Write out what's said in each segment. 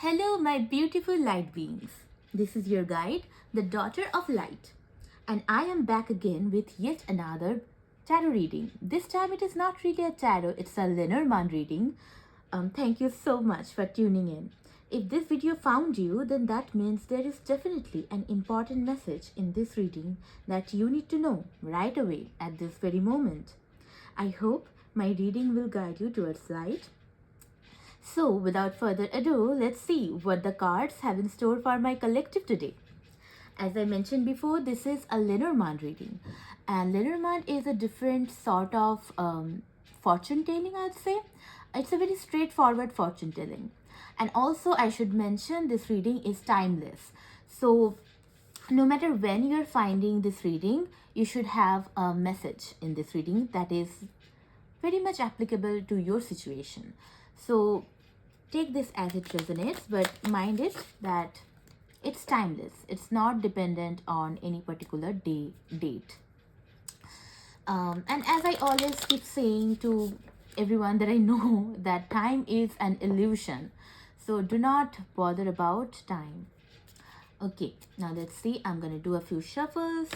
Hello, my beautiful light beings. This is your guide, the Daughter of Light, and I am back again with yet another tarot reading. This time it is not really a tarot, it's a Lenormand reading. Thank you so much for tuning in. If this video found you, then that means there is definitely an important message in this reading that you need to know right away at this very moment. I hope my reading will guide you towards light. So, without further ado, let's see what the cards have in store for my collective today. As I mentioned before, this is a Lenormand reading, and Lenormand is a different sort of fortune telling, I'd say. It's a very straightforward fortune telling. And also, I should mention this reading is timeless. So, no matter when you're finding this reading, you should have a message in this reading that is very much applicable to your situation. So take this as it resonates, but mind it that it's timeless. It's not dependent on any particular date. And as I always keep saying to everyone that I know, that time is an illusion. So do not bother about time. Okay, now let's see. I'm going to do a few shuffles.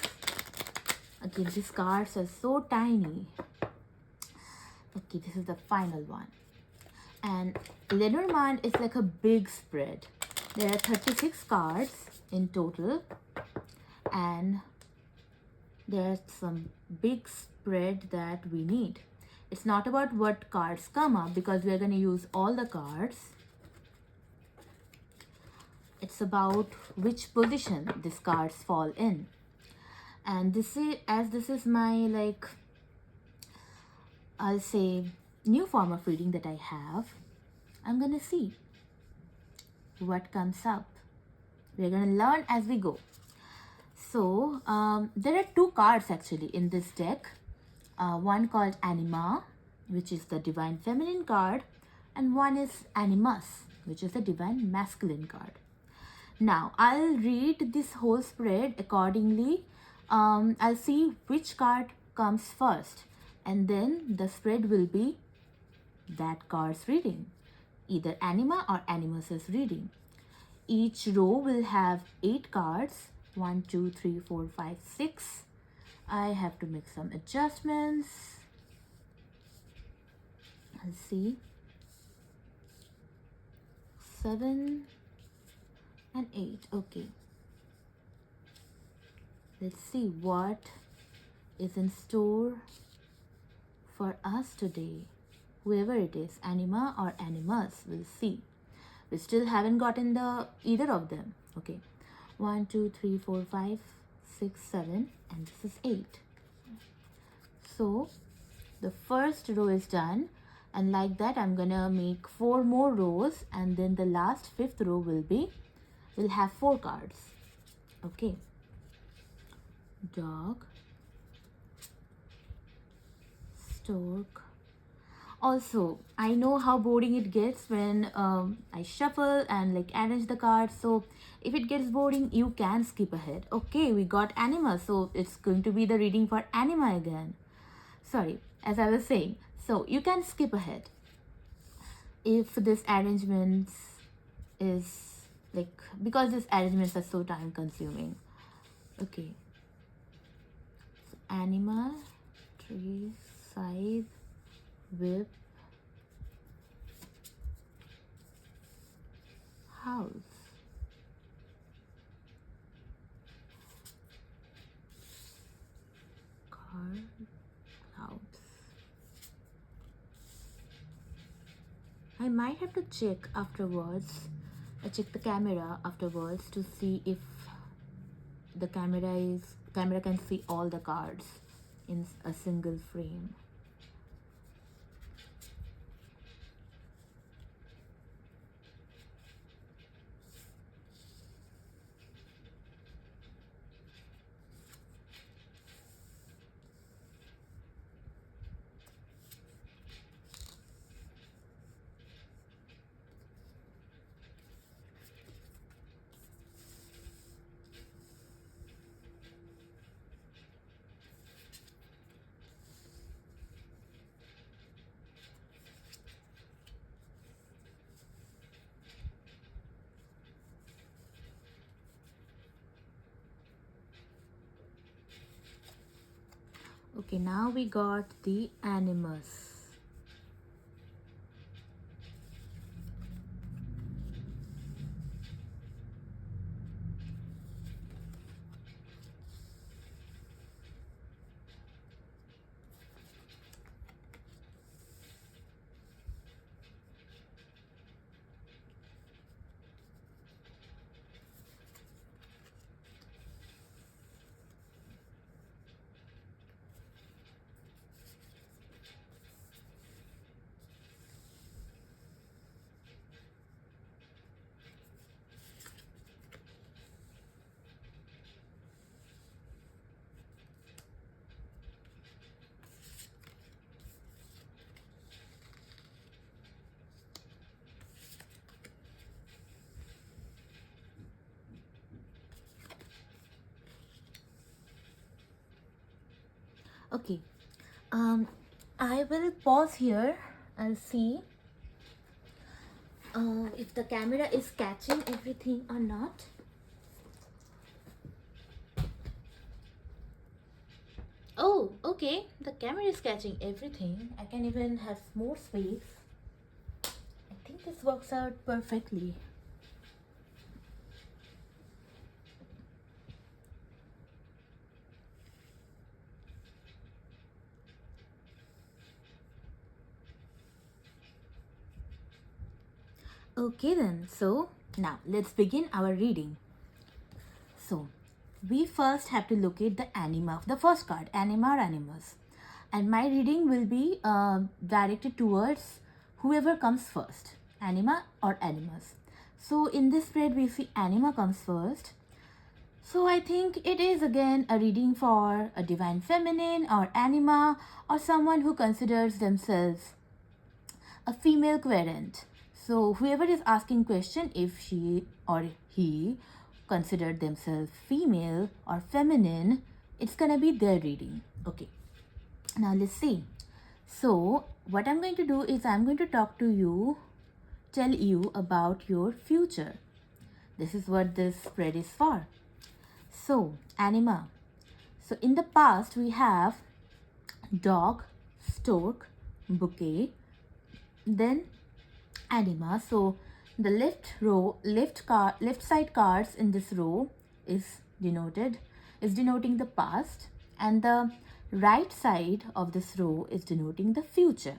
Again, these cards are so tiny. Okay, this is the final one. And Lenormand is like a big spread. There are 36 cards in total, and there's some big spread that we need. It's not about what cards come up because we're going to use all the cards. It's about which position these cards fall in. And this is my, I'll say, new form of reading that I have, I'm gonna see what comes up. We're gonna learn as we go. So there are two cards actually in this deck. One called Anima, which is the divine feminine card, and one is Animus, which is the divine masculine card. Now I'll read this whole spread accordingly. I'll see which card comes first, and then the spread will be that card's reading, either Anima or Animus's reading. Each row will have 8 cards. 1, 2, 3, 4, 5, 6. I have to make some adjustments. Let's see. 7 and 8. Okay. Let's see what is in store for us today. Whoever it is, Anima or Animus, we'll see. We still haven't gotten either of them. Okay. 1, 2, 3, 4, 5, 6, 7, and this is 8. So the first row is done, and like that I'm gonna make 4 more rows, and then the last 5th row will have 4 cards. Okay. Dog, stork. Also, I know how boring it gets when I shuffle and arrange the cards. So if it gets boring, you can skip ahead. Okay, we got Anima, so it's going to be the reading for Anima again. Sorry, as I was saying, so you can skip ahead if this arrangement is because these arrangements are so time consuming. Okay, so Anima, tree, scythe, whip, house, card, clouds. I might have to check afterwards. I check the camera afterwards to see if the camera can see all the cards in a single frame. Okay, now we got the animus. Okay, I will pause here and see if the camera is catching everything or not. Oh, okay, the camera is catching everything. I can even have more space. I think this works out perfectly. Okay then, so now let's begin our reading. So we first have to locate the anima of the first card, anima or animus. And my reading will be directed towards whoever comes first, anima or animus. So in this spread we see anima comes first. So I think it is again a reading for a divine feminine or anima, or someone who considers themselves a female querent. So whoever is asking question, if she or he considered themselves female or feminine, it's gonna be their reading. Okay, now let's see. So what I'm going to do is I'm going to talk to you, tell you about your future. This is what this spread is for. So anima. So in the past we have dog, stork, bouquet, then anima. So the left side cards in this row is denoting the past, and the right side of this row is denoting the future.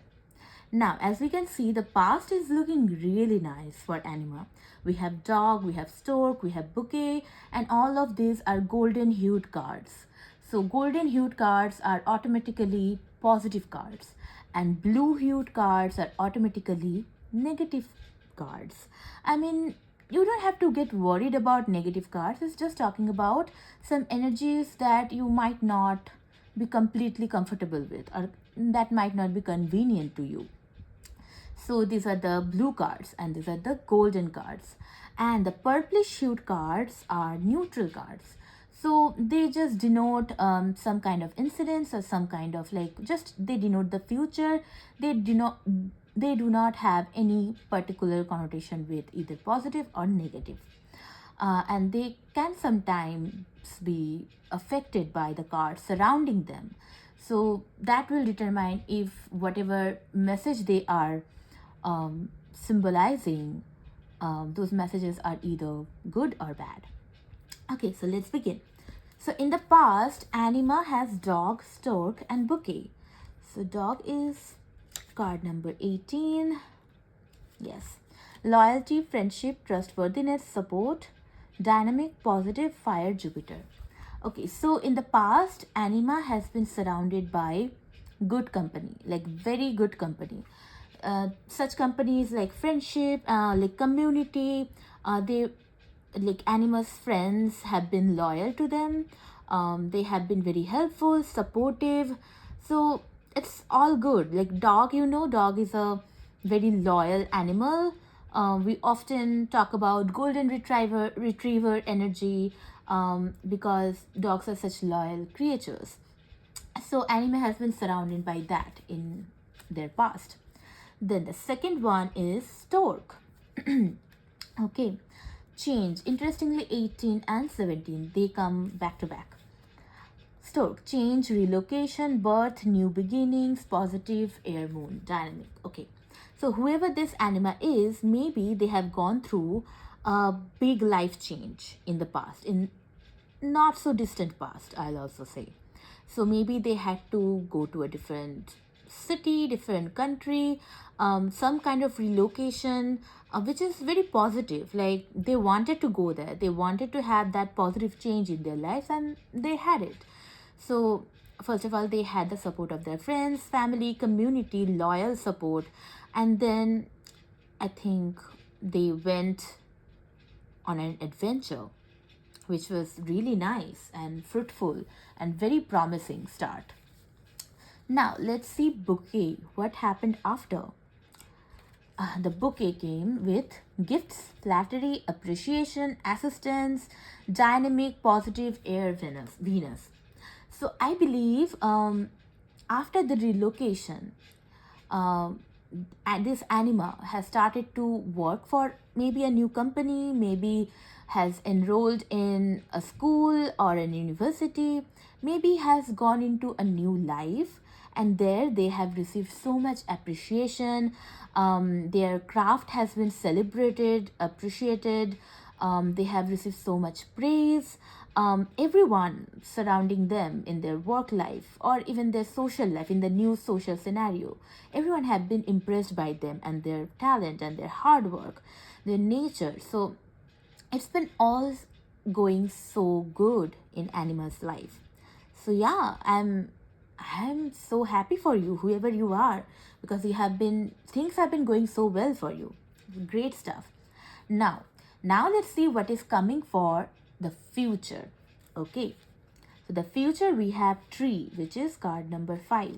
Now as we can see, the past is looking really nice for anima. We have dog, we have stork, we have bouquet, and all of these are golden hued cards. So golden hued cards are automatically positive cards, and blue hued cards are automatically negative cards. I mean, you don't have to get worried about negative cards. It's just talking about some energies that you might not be completely comfortable with, or that might not be convenient to you. So these are the blue cards and these are the golden cards, and the purplish hued cards are neutral cards. So they just denote some kind of incidents, or some kind of they denote the future. They do not have any particular connotation with either positive or negative. And they can sometimes be affected by the cards surrounding them. So that will determine if whatever message they are symbolizing, those messages are either good or bad. Okay, so let's begin. So in the past, anima has dog, stork, and bouquet. So dog is card number 18. Yes. Loyalty, friendship, trustworthiness, support, dynamic, positive, fire, Jupiter. Okay, so in the past, anima has been surrounded by good company, like very good company. Such companies like friendship, like community, they like anima's friends have been loyal to them. They have been very helpful, supportive. So it's all good. Like dog, dog is a very loyal animal. We often talk about golden retriever energy, because dogs are such loyal creatures. So anime has been surrounded by that in their past. Then the second one is stork. Okay, change. Interestingly, 18 and 17, they come back to back. Stork, change, relocation, birth, new beginnings, positive, air, moon, dynamic. Okay, so whoever this anima is, maybe they have gone through a big life change in the past, in not so distant past, I'll also say. So maybe they had to go to a different city, different country, some kind of relocation, which is very positive. Like they wanted to go there, they wanted to have that positive change in their lives, and they had it. So, first of all, they had the support of their friends, family, community, loyal support, and then I think they went on an adventure which was really nice and fruitful and very promising start. Now let's see bouquet. What happened after? The bouquet came with gifts, flattery, appreciation, assistance, dynamic, positive, air, Venus. So I believe after the relocation, and this anima has started to work for maybe a new company, maybe has enrolled in a school or an university, maybe has gone into a new life, and there they have received so much appreciation. Their craft has been celebrated, appreciated. They have received so much praise. Everyone surrounding them in their work life or even their social life, in the new social scenario, everyone have been impressed by them and their talent and their hard work, their nature. So it's been all going so good in Anima's life. So yeah, I'm so happy for you, whoever you are, because you have been things have been going so well for you. Great stuff. Now let's see what is coming for the future. Okay, so the future, we have tree, which is card number 5.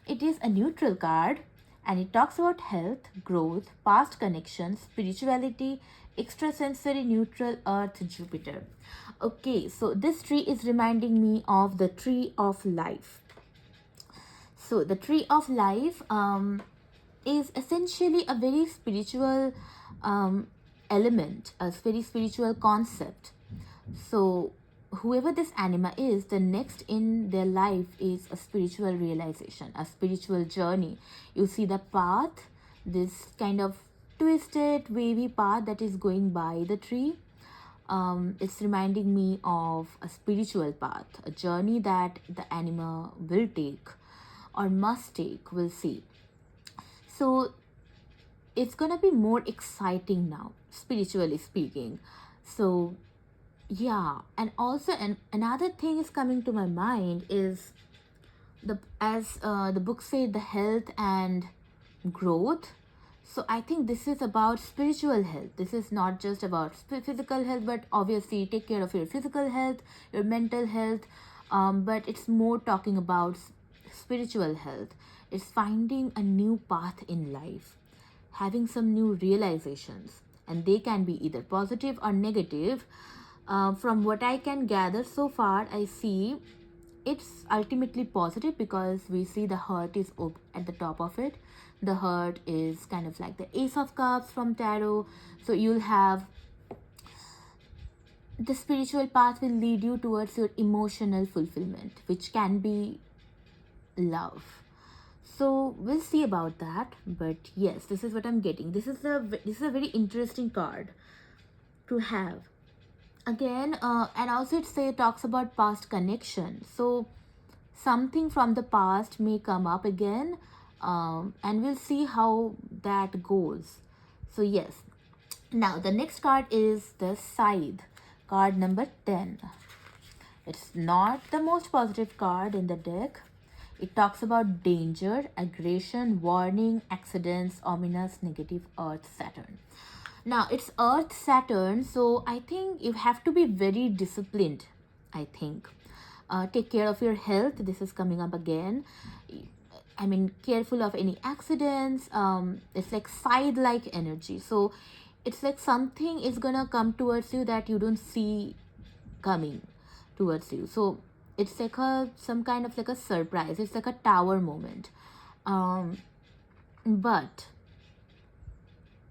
It is a neutral card and it talks about health, growth, past connections, spirituality, extrasensory, neutral, earth, Jupiter. Okay, so this tree is reminding me of the tree of life. So the tree of life is essentially a very spiritual element, a very spiritual concept. So whoever this anima is, the next in their life is a spiritual realization, a spiritual journey. You see the path, this kind of twisted, wavy path that is going by the tree. It's reminding me of a spiritual path, a journey that the anima will take or must take, we'll see. So it's gonna be more exciting now, spiritually speaking. So yeah, and also another thing is coming to my mind is the book said, the health and growth. So I think this is about spiritual health. This is not just about physical health, but obviously take care of your physical health, your mental health, but it's more talking about spiritual health. It's finding a new path in life, having some new realizations, and they can be either positive or negative. From what I can gather so far, I see it's ultimately positive because we see the heart is at the top of it. The heart is kind of like the Ace of Cups from tarot. So you'll have the spiritual path will lead you towards your emotional fulfillment, which can be love. So we'll see about that, but yes, this is what I'm getting. This is a very interesting card to have. Again, and also it talks about past connection. So something from the past may come up again, and we'll see how that goes. So yes, now the next card is the Scythe, card number 10. It's not the most positive card in the deck. It talks about danger, aggression, warning, accidents, ominous, negative, Earth, Saturn. Now it's Earth, Saturn, so I think you have to be very disciplined, I think. Take care of your health. This is coming up again. I mean, careful of any accidents. It's like scythe-like energy. So it's like something is gonna come towards you that you don't see coming towards you. So it's like some kind of like a surprise. It's like a tower moment. But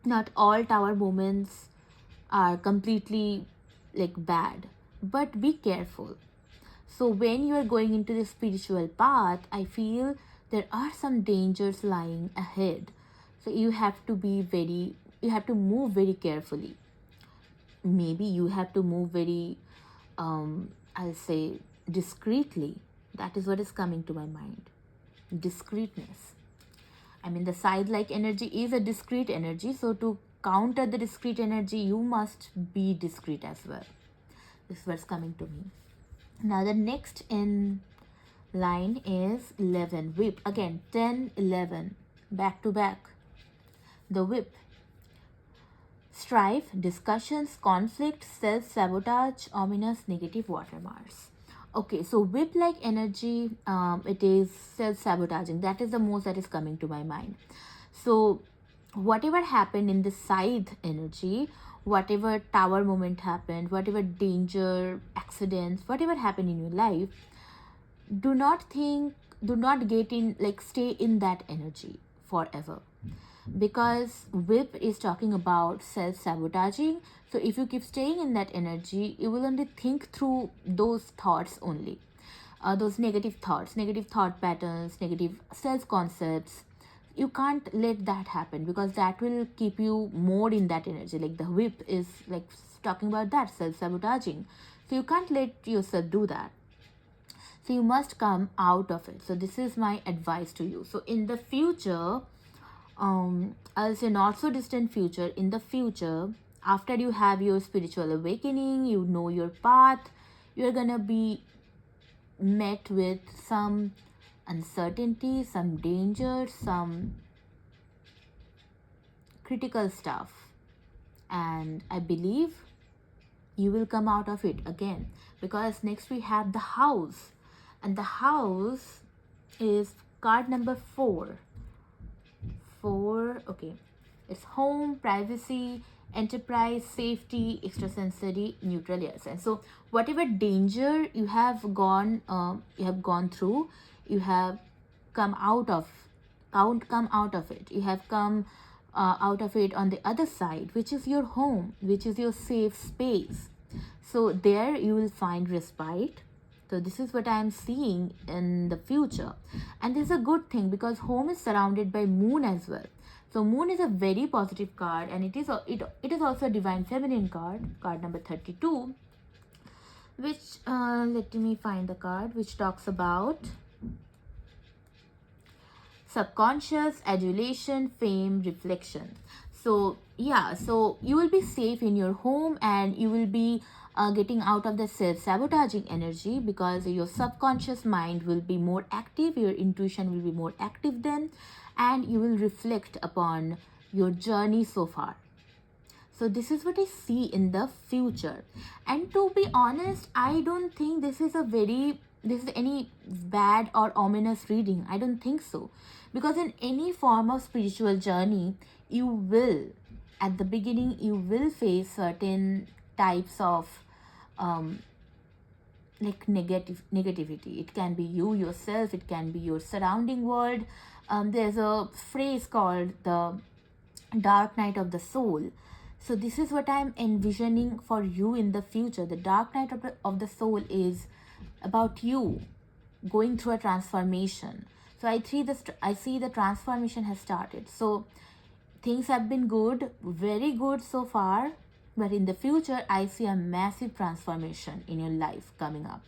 not all tower moments are completely like bad. But be careful. So when you are going into the spiritual path, I feel there are some dangers lying ahead. So you have to move very carefully. Maybe you have to move very, I'll say, discreetly. That is what is coming to my mind. Discreetness. I mean, the side-like energy is a discrete energy. So to counter the discrete energy, you must be discreet as well. This is what's coming to me. Now the next in line is 11, whip. Again, 10, 11, back to back. The whip. Strife, discussions, conflict, self-sabotage, ominous, negative watermarks. Okay, so whip-like energy, it is self-sabotaging. That is the most that is coming to my mind. So whatever happened in the scythe energy, whatever tower moment happened, whatever danger, accidents, whatever happened in your life, do not get in, like, stay in that energy forever. Because whip is talking about self-sabotaging. So if you keep staying in that energy, you will only think through those thoughts only, those negative thoughts, negative thought patterns, negative self-concepts. You can't let that happen, because that will keep you more in that energy. Like the whip is like talking about that, self-sabotaging. So you can't let yourself do that. So you must come out of it. So this is my advice to you. So in the future, I'll say not so distant future, in the future, after you have your spiritual awakening, you know your path, you're gonna be met with some uncertainty, some danger, some critical stuff. And I believe you will come out of it again, because next we have the house. And the house is card number 4. Okay, it's home, privacy, enterprise, safety, extrasensory, neutral, yes. And so whatever danger you have gone through, you have come out of it. You have come out of it on the other side, which is your home, which is your safe space. So there you will find respite. So this is what I am seeing in the future. And this is a good thing, because home is surrounded by moon as well. So moon is a very positive card, and it is also a divine feminine card number 32, which let me find the card, which talks about subconscious, adulation, fame, reflection. So yeah, so you will be safe in your home, and you will be getting out of the self-sabotaging energy, because your subconscious mind will be more active, your intuition will be more active then, and you will reflect upon your journey so far. So this is what I see in the future. And to be honest, I don't think this is any bad or ominous reading. I don't think so. Because in any form of spiritual journey, you will, at the beginning, you will face certain types of like negativity. It can be you yourself, it can be your surrounding world. There's a phrase called the dark night of the soul. So this is what I'm envisioning for you in the future. The dark night of the soul is about you going through a transformation. So I see the transformation has started. So things have been good, very good so far, but in the future I see a massive transformation in your life coming up.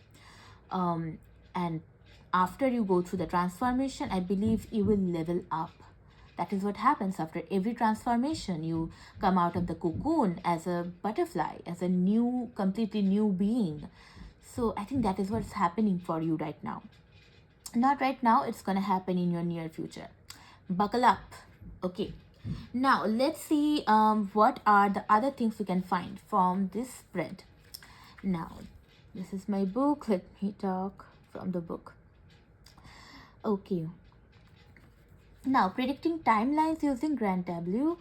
And after you go through the transformation, I believe you will level up. That is what happens after every transformation. You come out of the cocoon as a butterfly, as a new, completely new being. So I think that is what's happening for you right now. Not right now, it's gonna happen in your near future. Buckle up. Okay. Now let's see what are the other things we can find from this spread. Now, this is my book. Let me talk from the book. Okay. Now, predicting timelines using Grand Tableau.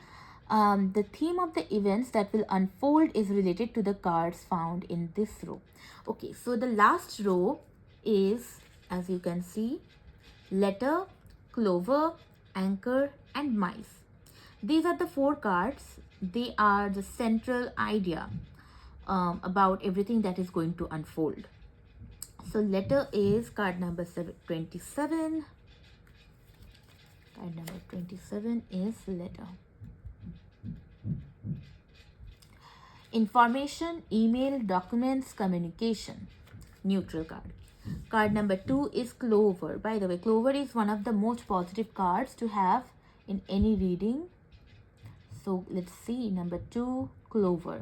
The theme of the events that will unfold is related to the cards found in this row. Okay, so the last row is, as you can see, letter, clover, anchor, and mice. These are the 4 cards. They are the central idea about everything that is going to unfold. So letter is card number 27. Card number 27 is letter. Information, email, documents, communication. Neutral card. Card number 2 is clover. By the way, clover is one of the most positive cards to have in any reading. So let's see. Number 2, clover.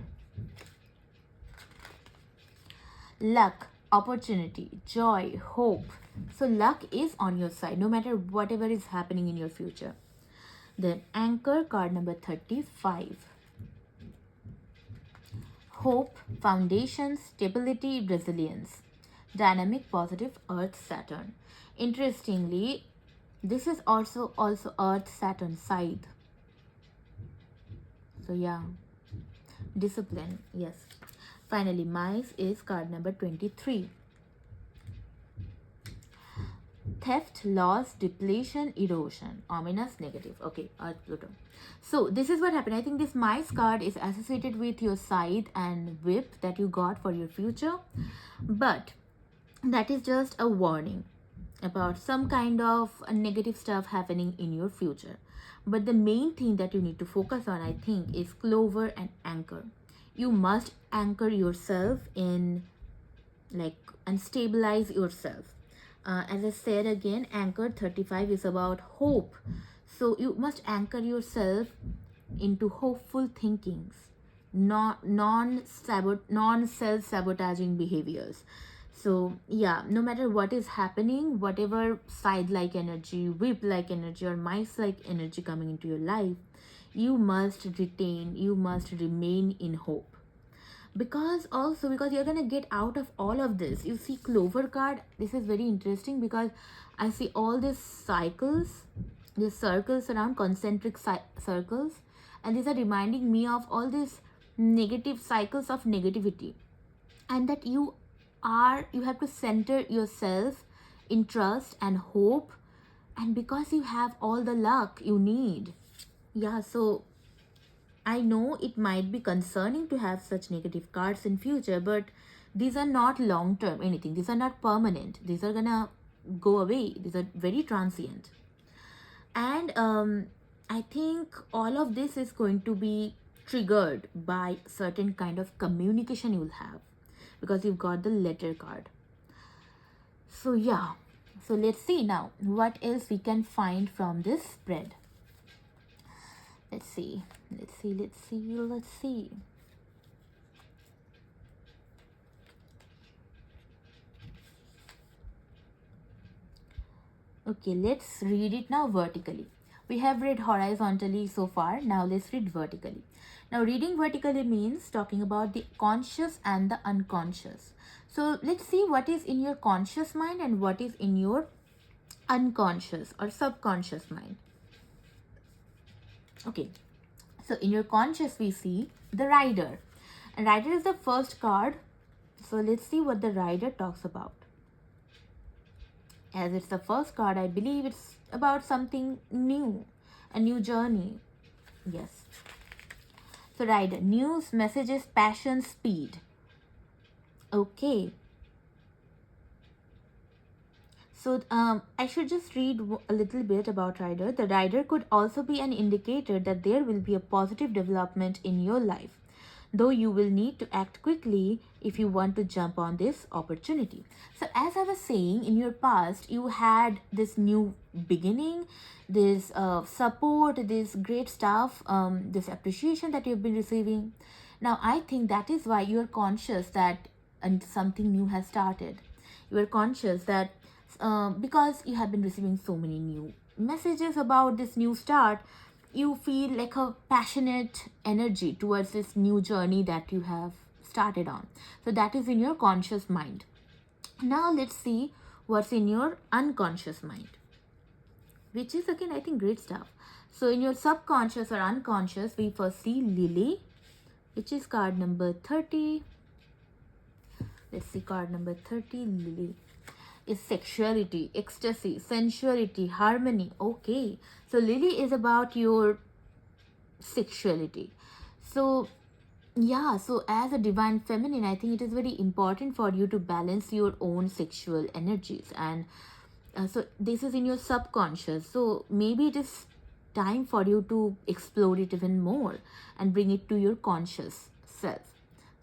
Luck, opportunity, joy, hope. So luck is on your side no matter whatever is happening in your future. Then anchor, card number 35. Hope, foundation, stability, resilience. Dynamic, positive, Earth, Saturn. Interestingly, this is also Earth, Saturn side. So yeah, discipline, yes. Finally, mice is card number 23. Theft, loss, depletion, erosion. Ominous, negative. Okay, Earth, Pluto. So this is what happened. I think this mice card is associated with your scythe and whip that you got for your future. But that is just a warning about some kind of negative stuff happening in your future. But the main thing that you need to focus on, I think, is clover and anchor. You must anchor yourself in, and stabilize yourself. As I said again, anchor 35 is about hope. So you must anchor yourself into hopeful thinkings, non-self-sabotaging behaviors. So yeah, no matter what is happening, whatever side-like energy, whip-like energy, or mice-like energy coming into your life, you must remain in hope. Because you're gonna get out of all of this. You see clover card, this is very interesting because I see all these cycles, these circles around, concentric circles, and these are reminding me of all these negative cycles of negativity, and that you have to center yourself in trust and hope, and because you have all the luck you need. Yeah, so I know it might be concerning to have such negative cards in future, but these are not long term anything. These are not permanent. These are gonna go away. These are very transient. And I think all of this is going to be triggered by certain kind of communication you'll have, because you've got the letter card. So yeah, so let's see now what else we can find from this spread. Let's see. Okay, let's read it now vertically. We have read horizontally so far. Now let's read vertically. Now reading vertically means talking about the conscious and the unconscious. So let's see what is in your conscious mind and what is in your unconscious or subconscious mind. Okay, so in your conscious we see the rider, and rider is the first card. So let's see what the rider talks about. As it's the first card, I believe it's about something new, a new journey. Yes. So rider, news, messages, passion, speed. Okay. So I should just read a little bit about rider. The rider could also be an indicator that there will be a positive development in your life, though you will need to act quickly if you want to jump on this opportunity. So as I was saying, in your past, you had this new beginning, this support, this great stuff, this appreciation that you've been receiving. Now, I think that is why you're conscious that something new has started. You are conscious that because you have been receiving so many new messages about this new start, you feel like a passionate energy towards this new journey that you have started on. So that is in your conscious mind. Now let's see what's in your unconscious mind, which is again, I think, great stuff. So in your subconscious or unconscious, we first see Lily, which is card number 30. Let's see card number 30, Lily. Is sexuality, ecstasy, sensuality, harmony. Okay, so Lily is about your sexuality. So Yeah, so as a divine feminine, I think it is very important for you to balance your own sexual energies. And so this is in your subconscious. So maybe it is time for you to explore it even more and bring it to your conscious self.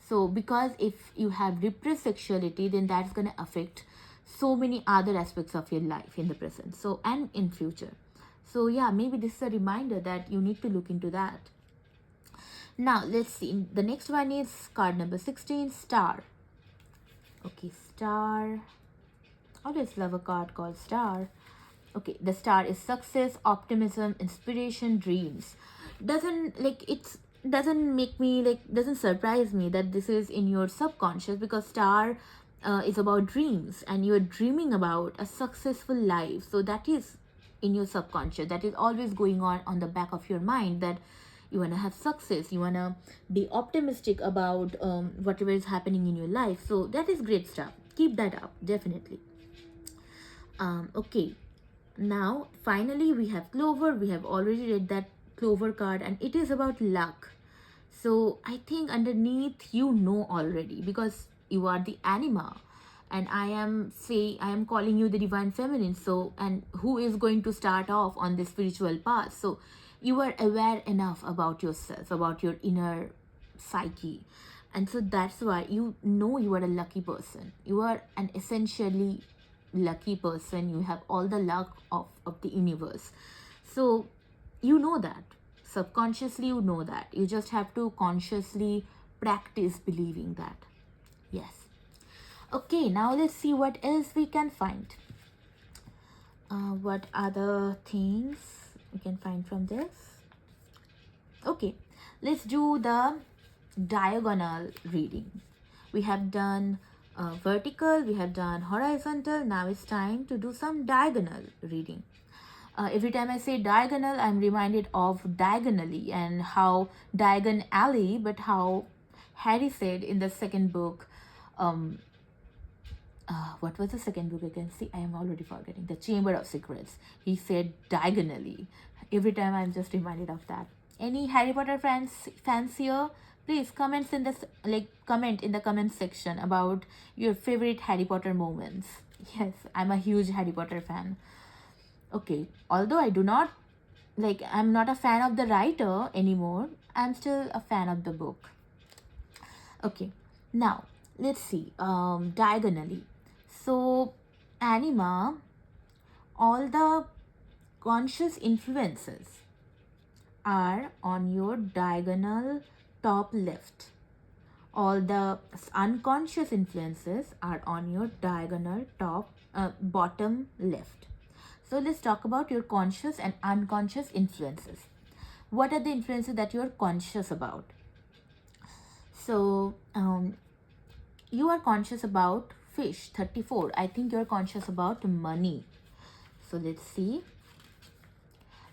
So because if you have repressed sexuality, then that's going to affect so many other aspects of your life in the present, so and in future. So yeah, maybe this is a reminder that you need to look into that. Now let's see. The next one is card number 16, Star. Okay, Star. Always love a card called Star. Okay, the Star is success, optimism, inspiration, dreams. Doesn't like it's doesn't make me like doesn't surprise me that this is in your subconscious, because Star is about dreams and you're dreaming about a successful life. So that is in your subconscious, that is always going on the back of your mind, that you want to have success, you want to be optimistic about whatever is happening in your life. So that is great stuff, keep that up, definitely. Okay, now finally we have Clover. We have already read that Clover card, and it is about luck. So I think underneath you know already, because you are the Anima, and I am calling you the divine feminine. So, and who is going to start off on this spiritual path? So you are aware enough about yourself, about your inner psyche, and so that's why you know you are a lucky person. You are an essentially lucky person. You have all the luck of the universe. So you know that, subconsciously you know that, you just have to consciously practice believing that. Yes. Okay, now let's see what else we can find. What other things we can find from this? Okay, let's do the diagonal reading. We have done vertical, we have done horizontal. Now it's time to do some diagonal reading. Every time I say diagonal, I'm reminded of diagonally and how Diagon Alley, but how Harry said in the second book, what was the second book again? See, I am already forgetting. The Chamber of Secrets. He said diagonally. Every time I'm just reminded of that. Any Harry Potter fans here? Please comment in the comment section about your favorite Harry Potter moments. Yes, I'm a huge Harry Potter fan. Okay, although I'm not a fan of the writer anymore, I'm still a fan of the book. Okay, now let's see, diagonally. So Anima, all the conscious influences are on your diagonal top left. All the unconscious influences are on your diagonal bottom left. So let's talk about your conscious and unconscious influences. What are the influences that you're conscious about? So you are conscious about fish, 34. I think you're conscious about money. So let's see.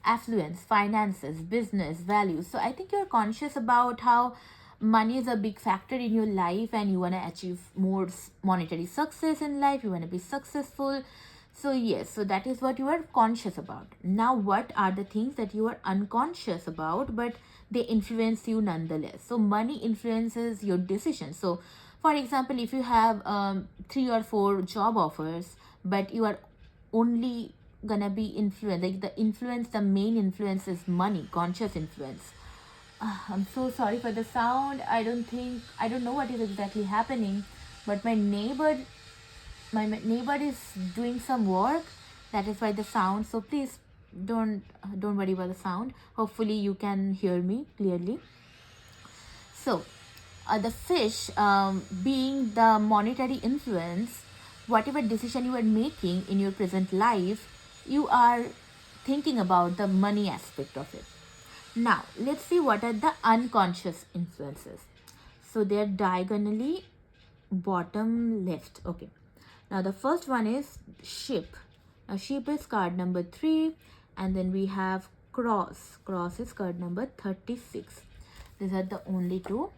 Affluence, finances, business, values. So I think you're conscious about how money is a big factor in your life and you want to achieve more monetary success in life. You want to be successful. So yes, so that is what you are conscious about. Now, what are the things that you are unconscious about, but they influence you nonetheless? So money influences your decisions. So for example, if you have 3 or 4 job offers, but you are only gonna be influenced, like the main influence is money, conscious influence. I'm so sorry for the sound. I don't know what is exactly happening, but my neighbor is doing some work. That is why the sound. So please don't worry about the sound. Hopefully you can hear me clearly. So the fish, being the monetary influence, whatever decision you are making in your present life, you are thinking about the money aspect of it. Now let's see what are the unconscious influences. So they're diagonally bottom left. Okay, now the first one is ship. Now ship is card number 3, and then we have cross. Cross is card number 36. These are the only 2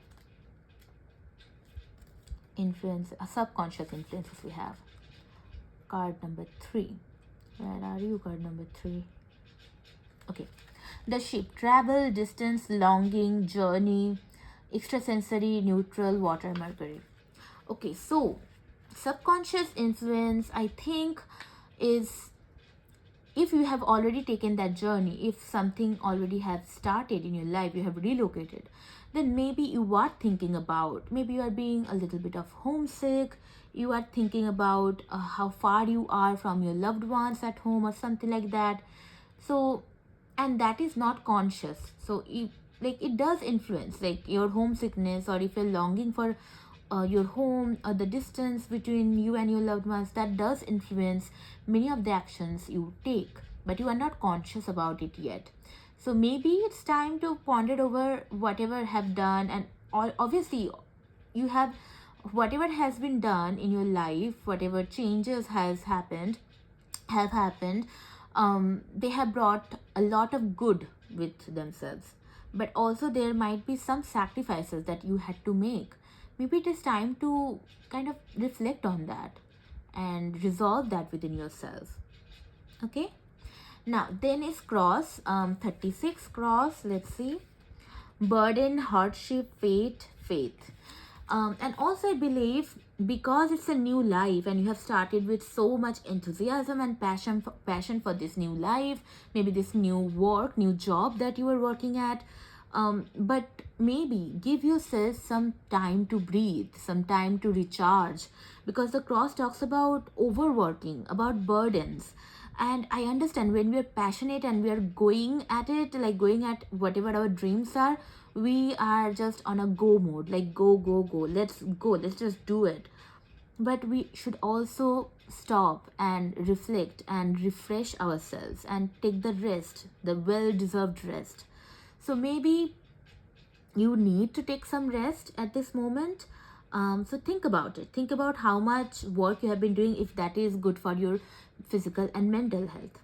subconscious influences we have. Card number 3. Where are you? Card number 3. Okay. The ship, travel, distance, longing, journey. extrasensory, neutral, water, Mercury. Okay, so subconscious influence, I think, is if you have already taken that journey, if something already has started in your life, you have relocated, then maybe you are thinking about, maybe you are being a little bit of homesick, you are thinking about how far you are from your loved ones at home or something like that. So, and that is not conscious. So if, like, it does influence like your homesickness, or if you're longing for your home, or the distance between you and your loved ones, that does influence many of the actions you take, but you are not conscious about it yet. So maybe it's time to ponder over whatever have done, and obviously you have, whatever has been done in your life, whatever changes have happened, they have brought a lot of good with themselves, but also there might be some sacrifices that you had to make. Maybe it is time to kind of reflect on that and resolve that within yourself. Okay, now then is cross, 36 cross, let's see, burden, hardship, fate, faith. And also I believe, because it's a new life and you have started with so much enthusiasm and passion for this new life, maybe this new work, new job that you are working at, but maybe give yourself some time to breathe, some time to recharge, because the cross talks about overworking, about burdens. And I understand, when we are passionate and we are going at it, like going at whatever our dreams are, we are just on a go mode, like go go go, let's go, let's just do it. But we should also stop and reflect and refresh ourselves and take the rest, the well deserved rest. So maybe you need to take some rest at this moment. So think about it, think about how much work you have been doing, if that is good for your physical and mental health.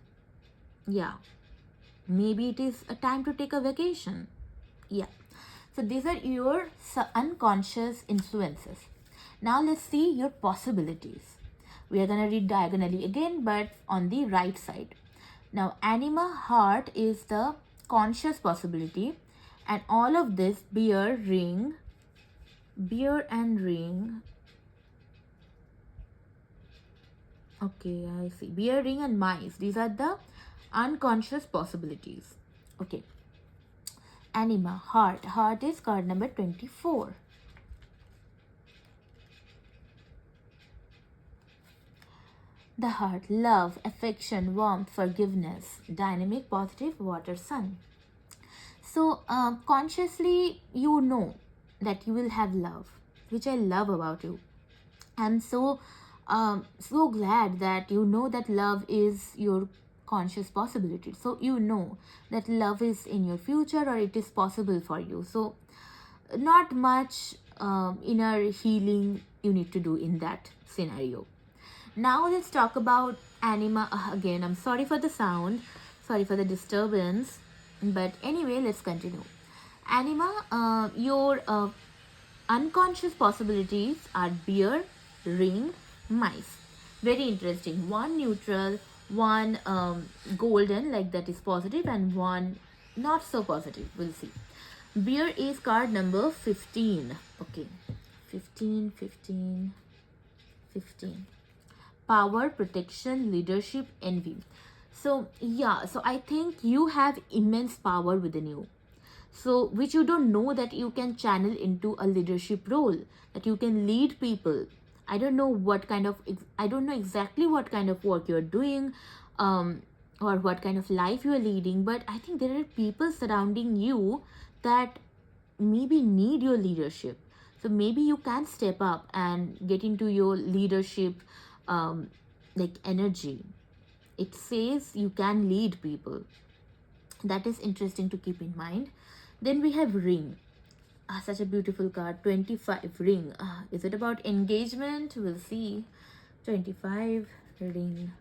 Yeah, maybe it is a time to take a vacation. Yeah, so these are your unconscious influences. Now let's see your possibilities. We are going to read diagonally again, but on the right side. Now Anima, heart, is the conscious possibility, and all of this, beer, ring, beer and ring. Okay, I see. Beer, ring and mice, these are the unconscious possibilities. Okay, Anima, heart, heart is card number 24. The heart, love, affection, warmth, forgiveness, dynamic, positive, water, sun. So consciously you know that you will have love, which I love about you. I'm so so glad that you know that love is your conscious possibility. So you know that love is in your future, or it is possible for you. So not much inner healing you need to do in that scenario. Now let's talk about Anima again. I'm sorry for the sound, sorry for the disturbance, but anyway, let's continue. Anima, your unconscious possibilities are beer, ring, mice. Very interesting. One neutral, one golden, like that is positive, and one not so positive. We'll see. Beer is card number 15. Okay, 15, 15, 15. Power, protection, leadership, envy. So yeah, so I think you have immense power within you, so which you don't know that you can channel into a leadership role, that you can lead people. I don't know what kind of, I don't know exactly what kind of work you're doing, or what kind of life you're leading, but I think there are people surrounding you that maybe need your leadership. So maybe you can step up and get into your leadership like energy. It says you can lead people. That is interesting to keep in mind. Then we have ring. Such a beautiful card. 25, ring. Is it about engagement? We'll see. 25, ring.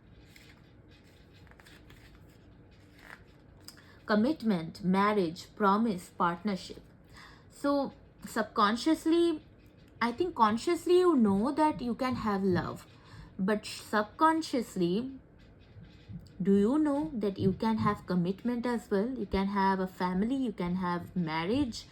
Commitment, marriage, promise, partnership. So subconsciously, I think consciously you know that you can have love, but subconsciously, do you know that you can have commitment as well? You can have a family, you can have marriage.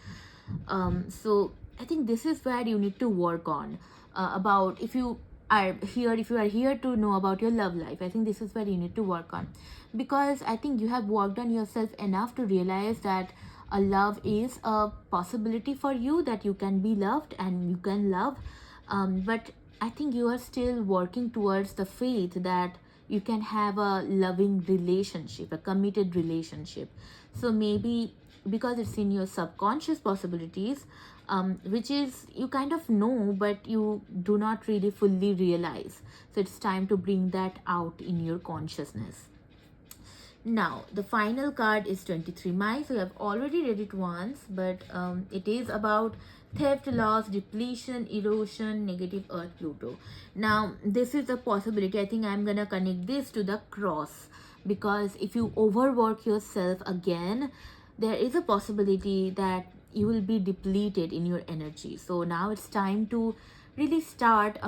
So I think this is where you need to work on, about if you are here, if you are here to know about your love life. I think this is where you need to work on, because I think you have worked on yourself enough to realize that a love is a possibility for you, that you can be loved and you can love. But I think you are still working towards the faith that you can have a loving relationship, a committed relationship. So maybe because it's in your subconscious possibilities, which is you kind of know but you do not really fully realize. So it's time to bring that out in your consciousness. Now, the final card is 23 Mai. So, you have already read it once, but it is about theft, loss, depletion, erosion, negative Earth, Pluto. Now, this is a possibility. I think I'm gonna connect this to the cross, because if you overwork yourself again, there is a possibility that you will be depleted in your energy. So, now it's time to really start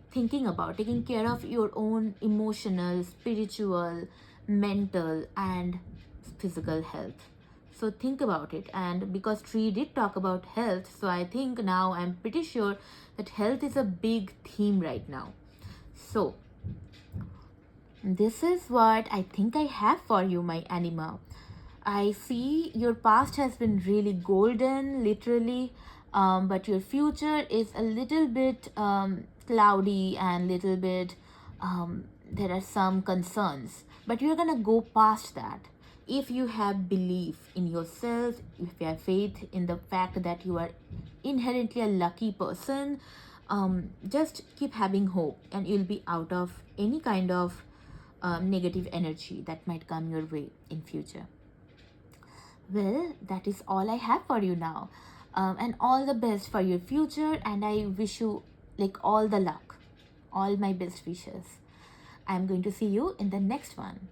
thinking about taking care of your own emotional, spiritual, mental and physical health. So think about it. And because tree did talk about health, so I think now I'm pretty sure that health is a big theme right now. So this is what I think I have for you, my Anima. I see your past has been really golden, literally, but your future is a little bit cloudy and little bit, there are some concerns, but you're gonna go past that. If you have belief in yourself, if you have faith in the fact that you are inherently a lucky person, just keep having hope and you'll be out of any kind of negative energy that might come your way in future. Well, that is all I have for you now. And all the best for your future. And I wish you like all the luck, all my best wishes. I'm going to see you in the next one.